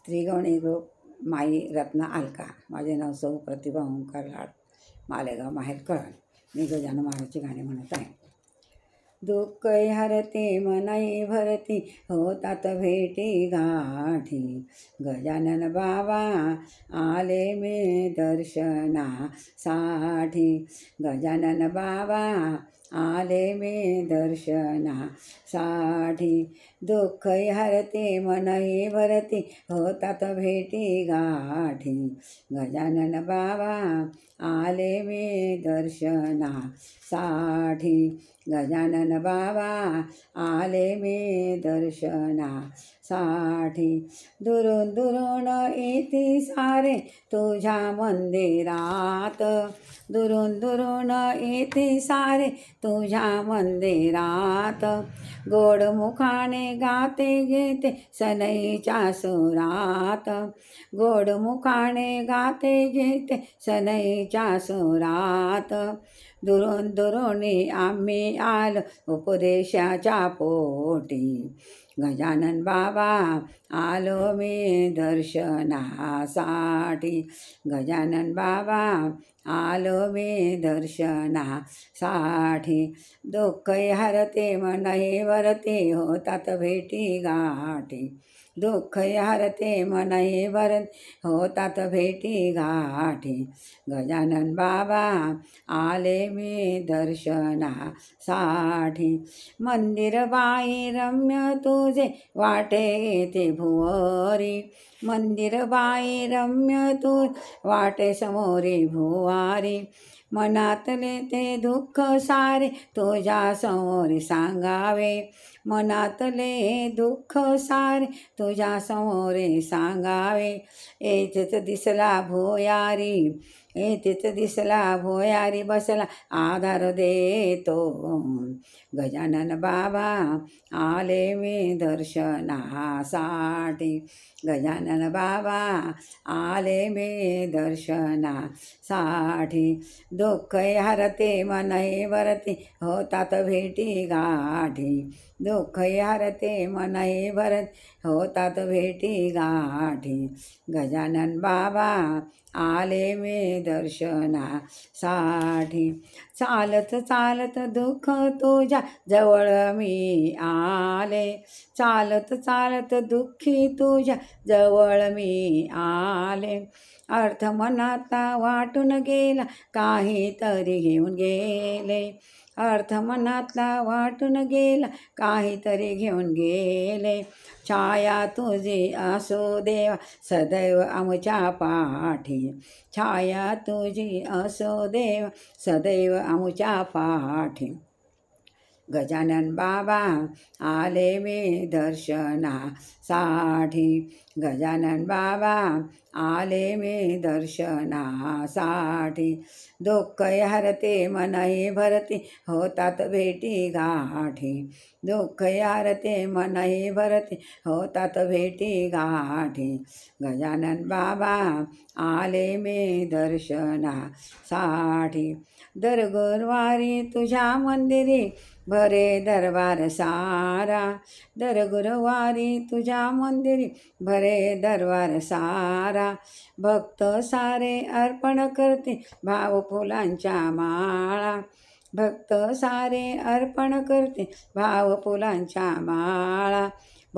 त्रिगवणी group माई रत्ना अलका. माझे नाव सौ प्रतिभा ओंकार लाड, मालेगाव माहेर कळण. मी गजानन महाराजची गाणी म्हणत आहे. दुःख हरते मनाई भरती, होतात भेटी गाठी. गजानन बाबा आले मी दर्शनासाठी. गजानन बाबा आले मी दर्शनासाठी. दुःख हरते मनाई भरती, होतात भेटी गाठी. गजानन बाबा आले मी दर्शनासाठी. गजानन बाबा आले मी दर्शनासाठी. दुरून दुरून येती सारे तुझ्या मंदिरात. दुरून दुरून येती सारे तुझ्या मंदिरात. गोड मुखाने गाते घेते सनईच्या सुरात. गोड मुखाने गाते घेते सनईच्या सुरात. दुरून दुरुनी आम्ही आलो उपदेशाच्या पोटी. गजानन बाबा आलो मी दर्शनासाठी. गजानन बाबा आलो मी दर्शनासाठी. दुःख हरते मनही भरते, होतात भेटी गाठी. दुःख हरते मनही भरते, होतात भेटी गाठी. गजानन बाबा आले मी दर्शनासाठी. मंदिर बाई रम्य तुझे वाटे येते भुवरी. मंदिर बाई रम्य तू वाटे समोरी भुवारी. मनातले ते दुःख सारे तुझ्या समोर सांगावे. मनातले दुःख सारे तुझ्या समोरे सांगावे. येथेच दिसला भुयारी, येथेच दिसला भुयारी, बसला आधार देतो. गजानन बाबा आले मी दर्शनासाठी. गजानन बाबा आले मी दर्शनासाठी. दुःख हरते मनही भरते, होतात भेटी गाठी. दुःख हरते मनही भरते, होतात भेटी गाठी. गजानन बाबा आले मी दर्शनासाठी. चालत चालत दुःख तुझ्या जवळ मी आले. चालत चालत दुःखी तुझ्या जवळ मी आले. अर्थ मनातला वाटून गेला, काहीतरी घेऊन गेले. अर्थ मनातला वाटून गेला, काहीतरी घेऊन गेले. छाया तुझी असो देवा सदैव आमच्या पाठी. छाया तुझी असो देवा सदैव आमच्या पाठी. गजानन बाबा आले मी दर्शनासाठी. गजानन बाबा आले मी दर्शनासाठी. दुःख हरते मनही भरते, होतात भेटी गाठी. दुःख हरते मनही भरते, होतात भेटी गाठी. गजानन बाबा आले मी दर्शनासाठी. दर गुरुवारी तुझ्या मंदिरी भरे दरबार सारा. दर गुरुवारी तुझ्या मंदिरी भरे दरबार सारा. भक्त सारे अर्पण करते भाव फुलांच्या माळा. भक्त सारे अर्पण करते भाव फुलांच्या माळा.